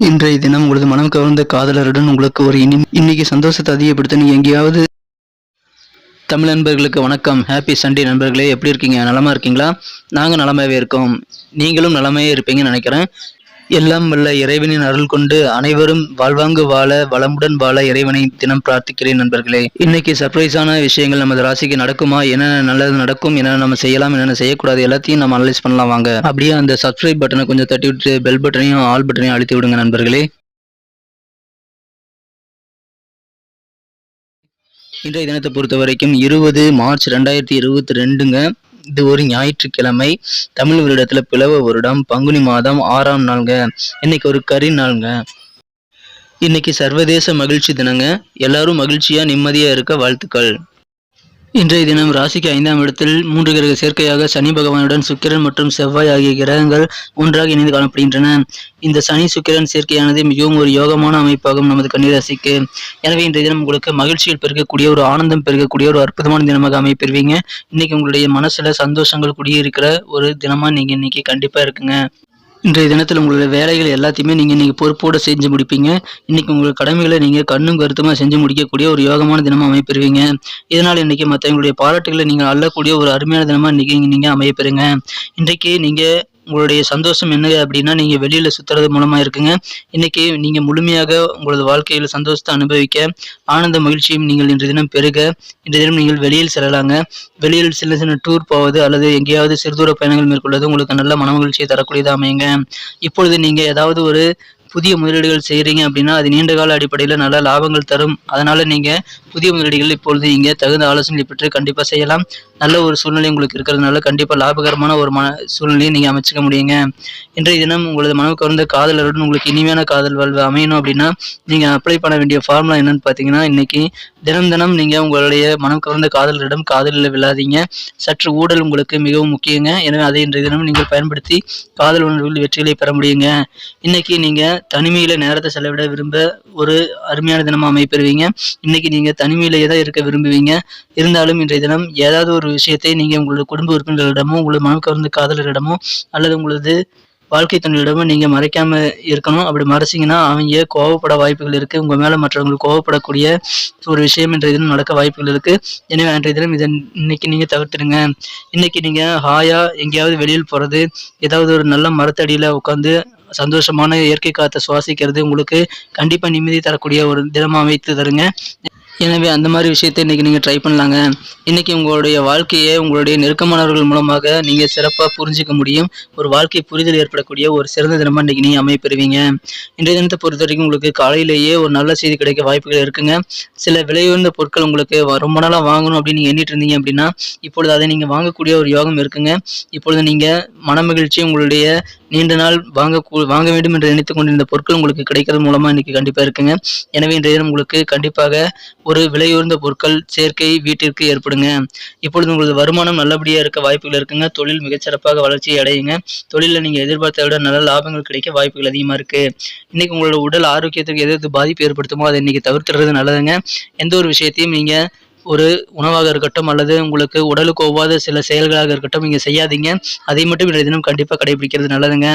இன்றைய தினம் உங்களது மனம் கவர்ந்த காதலருடன் உங்களுக்கு ஒரு இன்னைக்கு சந்தோஷத்தை அதிகப்படுத்த நீங்க எங்கேயாவது. தமிழ் நண்பர்களுக்கு வணக்கம். ஹாப்பி சண்டே நண்பர்களே, எப்படி இருக்கீங்க? நலமா இருக்கீங்களா? நாங்கள் நலமாவே இருக்கோம். நீங்களும் நலமாவே இருப்பீங்கன்னு நினைக்கிறேன். எல்லாம் வல்ல இறைவனின் அருள் கொண்டு அனைவரும் வாழ்வாங்கு வாழ வளமுடன் வாழ இறைவனை தினம் பிரார்த்திக்கிறேன் நண்பர்களே. இன்னைக்கு சர்ப்ரைஸான விஷயங்கள் நமது ராசிக்கு நடக்குமா, என்னென்ன நல்லது நடக்கும், என்னென்ன நம்ம செய்யலாம், என்னென்ன செய்யக்கூடாது, எல்லாத்தையும் நம்ம அனலைஸ் பண்ணலாம் வாங்க. அப்படியே அந்த சப்ஸ்கிரைப் பட்டனை கொஞ்சம் தட்டி விட்டு பெல் பட்டனையும் ஆல் பட்டனையும் அழுத்தி விடுங்க நண்பர்களே. இன்றைய தினத்தை பொறுத்த வரைக்கும் 20 மார்ச் 2022ங்க. இது ஒரு ஞாயிற்றுக்கிழமை. தமிழ் வருடத்துல பிளவ வருடம் பங்குனி மாதம் 6ஆம் நாளுங்க. இன்னைக்கு ஒரு கரி நாளுங்க. இன்னைக்கு சர்வதேச மகிழ்ச்சி தினங்க. எல்லாரும் மகிழ்ச்சியா நிம்மதியா இருக்க வாழ்த்துக்கள். இன்றைய தினம் ராசிக்கு 5ஆம் இடத்தில் 3 கிரக சேர்க்கையாக சனி பகவானுடன் சுக்கிரன் மற்றும் செவ்வாய் ஆகிய கிரகங்கள் ஒன்றாக இணைந்து காணப்படுகின்றன. இந்த சனி சுக்கிரன் சேர்க்கையானது மிகவும் ஒரு யோகமான அமைப்பாகும் நமது கன்னிராசிக்கு. எனவே இன்றைய தினம் உங்களுக்கு மகிழ்ச்சியில் பெருக்கக்கூடிய ஒரு ஆனந்தம் பெருக்கக்கூடிய ஒரு அற்புதமான தினமாக அமைப்பெறுவீங்க. இன்னைக்கு உங்களுடைய மனசுல சந்தோஷங்கள் குடியிருக்கிற ஒரு தினமா நீங்க இன்னைக்கு கண்டிப்பா இருக்குங்க. இன்றைய தினத்தில் உங்களுடைய வேலைகள் எல்லாத்தையுமே நீங்கள் இன்றைக்கி பொறுப்போடு செஞ்சு முடிப்பீங்க. இன்றைக்கி உங்கள் கடமைகளை நீங்கள் கண்ணும் கருத்துமாக செஞ்சு முடிக்கக்கூடிய ஒரு யோகமான தினமாக அமைப்பெறுவீங்க. இதனால் இன்றைக்கி மற்றவங்களுடைய பாராட்டுகளை நீங்கள் அள்ளக்கூடிய ஒரு அருமையான தினமாக இன்றைக்கி நீங்கள் அமையப்பெறுங்க. இன்றைக்கு நீங்கள் உங்களுடைய சந்தோஷம் என்ன அப்படின்னா, நீங்கள் வெளியில் சுற்றுறது மூலமாக இருக்குங்க. இன்றைக்கி நீங்கள் முழுமையாக உங்களது வாழ்க்கையில் சந்தோஷத்தை அனுபவிக்க ஆனந்த மகிழ்ச்சியும் நீங்கள் இன்றைய தினம் பெருக இன்றைய தினம் நீங்கள் வெளியில் செல்லலாங்க. வெளியில் சின்ன சின்ன டூர் போவது அல்லது எங்கேயாவது சிறுதூர பயணங்கள் மேற்கொள்வது உங்களுக்கு நல்ல மன மகிழ்ச்சியை தரக்கூடியதாக அமையுங்க. இப்பொழுது நீங்கள் ஏதாவது ஒரு புதிய முதலீடுகள் செய்கிறீங்க அப்படின்னா அது நீண்ட கால அடிப்படையில் நல்ல லாபங்கள் தரும். அதனால் நீங்கள் புதிய முதலீடுகள் இப்பொழுது நீங்கள் தகுந்த ஆலோசனை பெற்று கண்டிப்பாக செய்யலாம். நல்ல ஒரு சூழ்நிலை உங்களுக்கு இருக்கிறதுனால கண்டிப்பாக லாபகரமான ஒரு சூழ்நிலையை நீங்கள் அமைச்சிக்க முடியுங்க. இன்றைய தினம் உங்களது மனம் கவர்ந்த காதலருடன் உங்களுக்கு இனிமையான காதல் வாழ்வு அமையணும் அப்படின்னா நீங்கள் அப்ளை பண்ண வேண்டிய ஃபார்முலா என்னன்னு பார்த்தீங்கன்னா, இன்னைக்கு தினம் நீங்கள் உங்களுடைய மனம் கவர்ந்த காதலரிடம் காதலில் விழாதீங்க. சற்று ஊடல் உங்களுக்கு மிகவும் முக்கியங்க. எனவே அதை இன்றைய தினம் நீங்கள் பயன்படுத்தி காதல் உணர்வில் வெற்றிகளை பெற முடியுங்க. இன்னைக்கு நீங்கள் தனிமையில நேரத்தை செலவிட விரும்ப ஒரு அருமையான தினமாக அமைப்பெறுவீங்க. இன்னைக்கு நீங்கள் தனிமையிலேயே தான் இருக்க விரும்புவீங்க. இருந்தாலும் இன்றைய தினம் ஏதாவது ஒரு விஷயத்தை நீங்கள் உங்களோட குடும்ப உறுப்பினர்களிடமோ உங்களது மனம் கவர்ந்த காதலரிடமோ அல்லது உங்களது வாழ்க்கை துணையிடமும் நீங்கள் மறைக்காம இருக்கணும். அப்படி மறைச்சிங்கன்னா அவங்க கோவப்பட வாய்ப்புகள் இருக்குது. உங்கள் மேலே மற்றவங்களுக்கு கோவப்படக்கூடிய ஒரு விஷயம் இன்றைய தினம் நடக்க வாய்ப்புகள் இருக்குது. எனவே அன்றைய தினம் இதை இன்னைக்கு நீங்கள் தவிர்த்துடுங்க. இன்னைக்கு நீங்கள் ஹாயாக எங்கேயாவது வெளியில் போகிறது, ஏதாவது ஒரு நல்ல மரத்தடியில் உட்காந்து சந்தோஷமான இயற்கை காற்றை சுவாசிக்கிறது உங்களுக்கு கண்டிப்பாக நிம்மதி தரக்கூடிய ஒரு தினமாக அமைத்து தருங்க. எனவே அந்த மாதிரி விஷயத்தை இன்றைக்கி நீங்கள் ட்ரை பண்ணலாங்க. இன்றைக்கி உங்களுடைய வாழ்க்கையை உங்களுடைய நெருக்கமானவர்கள் மூலமாக நீங்கள் சிறப்பாக புரிஞ்சிக்க முடியும். ஒரு வாழ்க்கை புரிதல் ஏற்படக்கூடிய ஒரு சிறந்த தினமாக இன்றைக்கி நீங்கள் அமைப்பெறுவீங்க. இன்றைய தினத்தை பொறுத்த வரைக்கும் உங்களுக்கு காலையிலேயே ஒரு நல்ல செய்தி கிடைக்க வாய்ப்புகள் இருக்குங்க. சில விலையுயர்ந்த பொருட்கள் உங்களுக்கு ரொம்ப நாளாக வாங்கணும் அப்படின்னு நீங்கள் எண்ணிட்டு இருந்தீங்க அப்படின்னா இப்பொழுது அதை நீங்கள் வாங்கக்கூடிய ஒரு யோகம் இருக்குங்க. இப்பொழுது நீங்கள் மனமகிழ்ச்சி உங்களுடைய நீண்ட நாள் வாங்க வேண்டும் என்று நினைத்து கொண்டிருந்த பொருட்கள் உங்களுக்கு கிடைக்கிறது மூலமாக இன்றைக்கி கண்டிப்பாக இருக்குங்க. எனவே இன்றைய தினம் உங்களுக்கு கண்டிப்பாக ஒரு விலையுயர்ந்த பொருட்கள் சேர்க்கை வீட்டிற்கு ஏற்படுங்க. இப்பொழுது உங்களது வருமானம் நல்லபடியாக இருக்க வாய்ப்புகள் இருக்குங்க. தொழில் மிகச்சிறப்பாக வளர்ச்சியை அடையுங்க. தொழிலில் நீங்கள் எதிர்பார்த்த விட நல்ல லாபங்கள் கிடைக்க வாய்ப்புகள் அதிகமாக இருக்குது. இன்றைக்கி உங்களோட உடல் ஆரோக்கியத்துக்கு எது பாதிப்பு ஏற்படுத்துமோ அதை இன்றைக்கி தவிர்த்துறது நல்லதுங்க. எந்த ஒரு விஷயத்தையும் நீங்கள் ஒரு உணவாக இருக்கட்டும் அல்லது உங்களுக்கு உடலுக்கு ஒவ்வாத சில செயல்களாக இருக்கட்டும் நீங்கள் செய்யாதீங்க. அதை மட்டும் இன்றைய தினம் கண்டிப்பாக கடைபிடிக்கிறது நல்லதுங்க.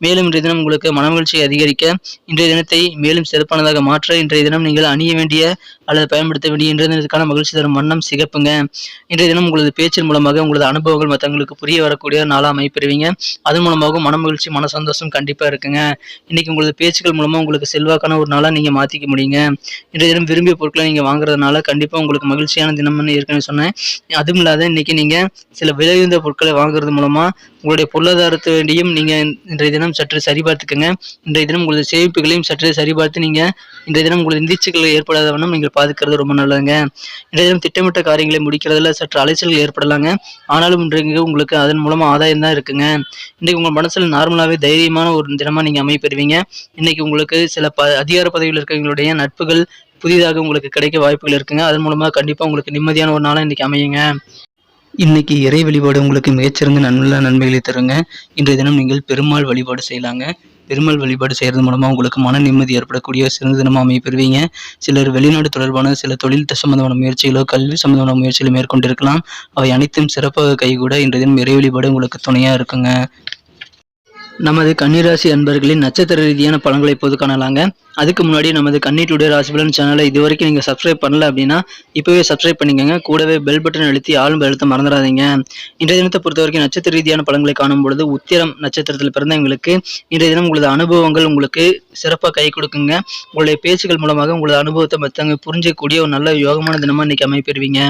மேலும் இன்றைய தினம் உங்களுக்கு மனமகிழ்ச்சியை அதிகரிக்க இன்றைய தினத்தை மேலும் சிறப்பானதாக மாற்ற இன்றைய தினம் நீங்கள் அணிய வேண்டிய அல்லது பயன்படுத்த வேண்டிய இன்றைய தினத்துக்கான மகிழ்ச்சி தரும் வண்ணம் சிகப்புங்க. இன்றைய தினம் உங்களது பேச்சின் மூலமாக உங்களது அனுபவங்கள் மற்றவங்களுக்கு புரிய வரக்கூடிய நாளாக அமைப்பெறுவீங்க. அதன் மூலமாகவும் மனமகிழ்ச்சி மன சந்தோஷம் கண்டிப்பாக இருக்குங்க. இன்னைக்கு உங்களது பேச்சுக்கள் மூலமாக உங்களுக்கு செல்வாக்கான ஒரு நாளாக நீங்கள் மாற்றிக்க முடியுங்க. இன்றைய தினம் விரும்பிய பொருட்களை நீங்கள் வாங்குறதுனால கண்டிப்பாக உங்களுக்கு மகிழ்ச்சியான தினம்னு ஏற்கனவே சொன்னேன். அதுவும் இல்லாத இன்னைக்கு நீங்கள் சில விலையுயர்ந்த பொருட்களை வாங்குறது மூலமாக உங்களுடைய பொருளாதாரத்தை வேண்டியும் நீங்கள் இன்றைய தினம் சற்று சரிபார்த்துக்கங்க. இன்றைய தினம் உங்களது சேமிப்புகளையும் சற்று சரிபார்த்து நீங்கள் இன்றைய தினம் உங்களது நிதிச்சுக்கள் ஏற்படாத வண்ணம் நீங்கள் பாதுக்கிறது ரொம்ப நல்லதுங்க. இன்றைய தினம் திட்டமிட்ட காரியங்களை முடிக்கிறதுல சற்று அலைச்சல்கள் ஏற்படலாங்க. ஆனாலும் இன்றைக்கு உங்களுக்கு அதன் மூலமாக ஆதாயம் தான் இருக்குங்க. இன்றைக்கு உங்கள் மனசில் நார்மலாகவே தைரியமான ஒரு தினமாக நீங்கள் அமைப்பெறுவீங்க. இன்னைக்கு உங்களுக்கு சில அதிகார பதவியில் இருக்கிறவங்களுடைய நட்புகள் புதிதாக உங்களுக்கு கிடைக்க வாய்ப்புகள் இருக்குங்க. அதன் மூலமாக கண்டிப்பாக உங்களுக்கு நிம்மதியான ஒரு நாளாக இன்றைக்கி அமையுங்க. இன்னைக்கு இறை வழிபாடு உங்களுக்கு மிகச்சிறந்த நல்ல நன்மைகளை தருங்க. இன்றைய தினம் நீங்கள் பெருமாள் வழிபாடு செய்யலாங்க. பெருமாள் வழிபாடு செய்கிறது மூலமாக உங்களுக்கு மன நிம்மதி ஏற்படக்கூடிய சிறந்த தினமாக அமைப்பெறுவீங்க. சிலர் வெளிநாடு தொடர்பான சில தொழில் சம்பந்தமான முயற்சிகளோ கல்வி சம்பந்தமான முயற்சிகளோ மேற்கொண்டிருக்கலாம். அவை அனைத்தும் சிறப்பாக கைகூட இன்றைய தினம் இறை வழிபாடு உங்களுக்கு துணையாக இருக்குங்க. நமது கன்னிராசி அன்பர்களின் நட்சத்திர ரீதியான பலன்களை இப்போது காணலாங்க. அதுக்கு முன்னாடி நமது கன்னி டுடே ராசிபலன் சேனலை இது வரைக்கும் நீங்கள் சப்ஸ்கிரைப் பண்ணல அப்படின்னா இப்போவே சப்ஸ்கிரைப் பண்ணிக்கோங்க. கூடவே பெல் பட்டன் அழுத்தி ஆளும் அழுத்த மறந்துடாதீங்க. இன்றைய தினத்தை பொறுத்த வரைக்கும் நட்சத்திர ரீதியான பலன்களை காணும் பொழுது உத்திரம் நட்சத்திரத்தில் பிறந்தவங்களுக்கு இன்றைய தினம் உங்களது அனுபவங்கள் உங்களுக்கு சிறப்பாக கை கொடுக்குங்க. உங்களுடைய பேச்சுகள் மூலமாக உங்களது அனுபவத்தை மற்றவங்க புரிஞ்சக்கூடிய ஒரு நல்ல யோகமான தினமாக இன்னைக்கு அமைப்பெறுவீங்க.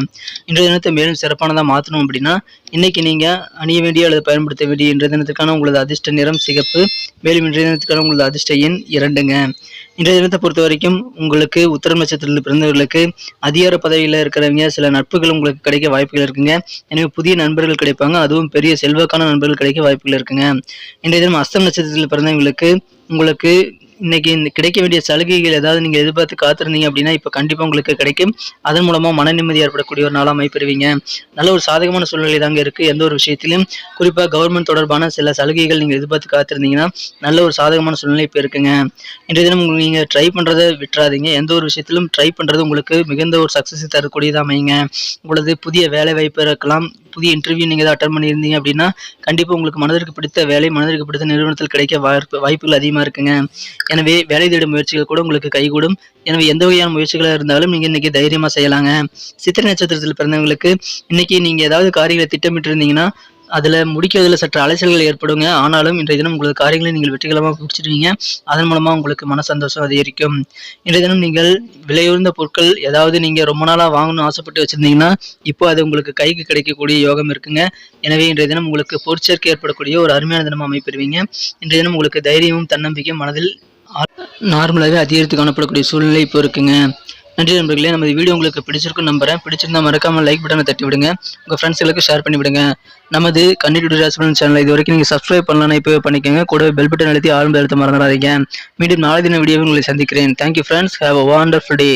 இன்றைய தினத்தை மேலும் சிறப்பானதாக மாற்றணும் அப்படின்னா இன்னைக்கு நீங்கள் அணிய வேண்டிய அல்லது பயன்படுத்த வேண்டிய இன்றைய தினத்துக்கான உங்களது அதிர்ஷ்ட நிறம் சிகப்பு. மேலும் இன்றைய தினத்துக்கான உங்களது அதிர்ஷ்ட எண் 2ங்க. இன்றைய தினத்தை பொறுத்த வரைக்கும் உங்களுக்கு உத்திரம் நட்சத்திரத்தில் பிறந்தவர்களுக்கு அதிகார பதவியில் இருக்கிறவங்க சில நட்புகள் உங்களுக்கு கிடைக்க வாய்ப்புகள் இருக்குங்க. எனவே புதிய நண்பர்கள் கிடைப்பாங்க, அதுவும் பெரிய செல்வாக்கான நண்பர்கள் கிடைக்க வாய்ப்புகள் இருக்குங்க. இன்றைய தினம் அஸ்தம் நட்சத்திரத்தில் பிறந்தவங்களுக்கு உங்களுக்கு இன்னைக்கு கிடைக்க வேண்டிய சலுகைகள் ஏதாவது நீங்கள் எதிர்பார்த்து காத்திருந்தீங்க அப்படின்னா இப்போ கண்டிப்பாக உங்களுக்கு கிடைக்கும். அதன் மூலமாக மன நிம்மதி ஏற்படக்கூடிய ஒரு நாளாக அமைப்பெறுவீங்க. நல்ல ஒரு சாதகமான சூழ்நிலை தாங்க இருக்குது. எந்த ஒரு விஷயத்திலும் குறிப்பாக கவர்மெண்ட் தொடர்பான சில சலுகைகள் நீங்கள் எதிர்பார்த்து காத்திருந்தீங்கன்னா நல்ல ஒரு சாதகமான சூழ்நிலை இப்போ இருக்குங்க. இன்றைய தினம் நீங்கள் ட்ரை பண்ணுறதை விட்டுறாதீங்க. எந்த ஒரு விஷயத்திலும் ட்ரை பண்ணுறது உங்களுக்கு மிகுந்த ஒரு சக்ஸஸ் தரக்கூடியதாக அமையுங்க. உங்களது புதிய வேலை வாய்ப்பு இருக்கலாம், புதிய இன்டர்வியூ நீங்கள் அட்டன் பண்ணியிருந்தீங்க அப்படின்னா கண்டிப்பாக உங்களுக்கு மனதிற்கு பிடித்த வேலை மனதிற்கு பிடித்த நிறுவனத்தில் கிடைக்க வாய்ப்புகள் அதிகமாக இருக்குங்க. எனவே வேலை தேடும் முயற்சிகள் கூட உங்களுக்கு கைகூடும். எனவே எந்த வகையான முயற்சிகளாக இருந்தாலும் நீங்கள் இன்னைக்கு தைரியமாக செய்யலாங்க. சித்திரை நட்சத்திரத்தில் பிறந்தவங்களுக்கு இன்னைக்கு நீங்கள் ஏதாவது காரியங்களை திட்டமிட்டு இருந்தீங்கன்னா அதில் முடிக்கிறதுல சற்று அலைச்சல்கள் ஏற்படுங்க. ஆனாலும் இன்றைய தினம் உங்களது காரியங்களை நீங்கள் வெற்றிகரமாக முடிச்சிடுவீங்க. அதன் மூலமாக உங்களுக்கு மன சந்தோஷம் அதிகரிக்கும். இன்றைய தினம் நீங்கள் விலையுயர்ந்த பொருட்கள் ஏதாவது நீங்கள் ரொம்ப நாளாக வாங்கணும்னு ஆசைப்பட்டு வச்சுருந்தீங்கன்னா இப்போ அது உங்களுக்கு கைக்கு கிடைக்கக்கூடிய யோகம் இருக்குங்க. எனவே இன்றைய தினம் உங்களுக்கு பொருட்சேர்க்கை ஏற்படக்கூடிய ஒரு அருமையான தினமாக அமைப்பெறுவீங்க. இன்றைய தினம் உங்களுக்கு தைரியமும் தன்னம்பிக்கையும் மனதில் நார்மலாகவே அதிகரித்து காணப்படக்கூடிய சூழ்நிலை இப்போ இருக்குங்க. நன்றி நண்பர்களே. நமது வீடியோ உங்களுக்கு பிடிச்சிருக்கும் நம்புறேன். பிடிச்சிருந்தா மறக்காம லைக் பட்டனை தட்டி விடுங்க. உங்கள் ஃப்ரெண்ட்ஸ்களுக்கு ஷேர் பண்ணி விடுங்க. நமது கன்னி டுடே ராசிபலன் சேனலை இது வரைக்கும் நீங்கள் சப்ஸ்கிரைப் பண்ணலாம் இப்போவே பண்ணிக்கோங்க. கூடவே பெல் பட்டன் அழுத்தி ஆழ்ந்த எழுத்து மறந்துடாதீங்க. மீண்டும் நாளை தின வீடியோவில் உங்களை சந்திக்கிறேன். Thank you friends. Have a wonderful day.